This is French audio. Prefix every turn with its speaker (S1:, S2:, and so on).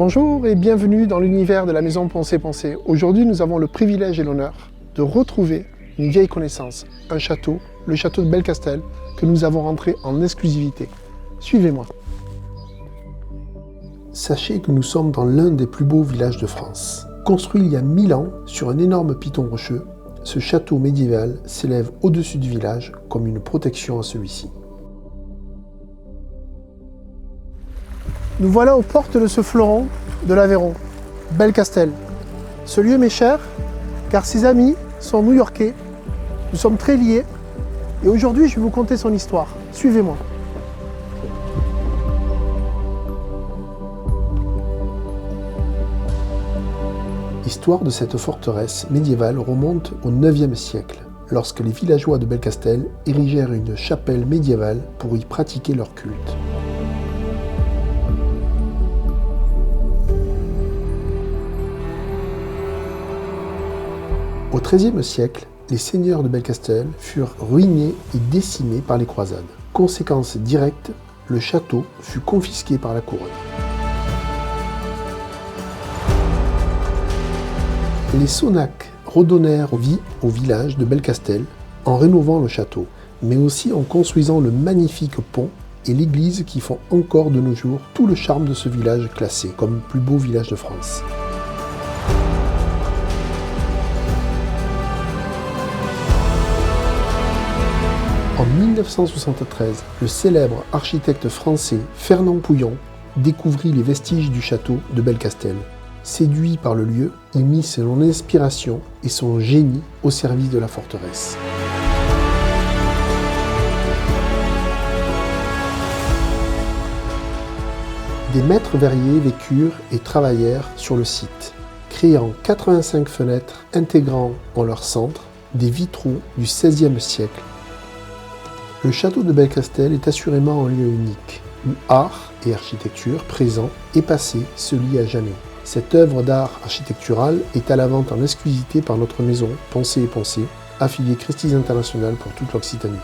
S1: Bonjour et bienvenue dans l'univers de la maison Poncé-Poncé. Aujourd'hui, nous avons le privilège et l'honneur de retrouver une vieille connaissance, un château, le château de Belcastel, que nous avons rentré en exclusivité. Suivez-moi. Sachez que nous sommes dans l'un des plus beaux villages de France. Construit il y a 1000 ans sur un énorme piton rocheux, ce château médiéval s'élève au-dessus du village comme une protection à celui-ci. Nous voilà aux portes de ce fleuron de l'Aveyron, Belcastel. Ce lieu m'est cher, car ses amis sont new-yorkais. Nous sommes très liés, et aujourd'hui je vais vous conter son histoire. Suivez-moi. L'histoire de cette forteresse médiévale remonte au IXe siècle, lorsque les villageois de Belcastel érigèrent une chapelle médiévale pour y pratiquer leur culte. Au XIIIe siècle, les seigneurs de Belcastel furent ruinés et décimés par les croisades. Conséquence directe, le château fut confisqué par la couronne. Les Sonaques redonnèrent vie au village de Belcastel en rénovant le château, mais aussi en construisant le magnifique pont et l'église qui font encore de nos jours tout le charme de ce village classé comme plus beau village de France. En 1973, le célèbre architecte français Fernand Pouillon découvrit les vestiges du château de Belcastel. Séduit par le lieu, il mit son inspiration et son génie au service de la forteresse. Des maîtres verriers vécurent et travaillèrent sur le site, créant 85 fenêtres intégrant en leur centre des vitraux du XVIe siècle. Le château de Belcastel est assurément un lieu unique, où art et architecture présents et passés se lient à jamais. Cette œuvre d'art architectural est à la vente en exclusivité par notre maison Poncé & Poncé, affiliée Christie's International pour toute l'Occitanie.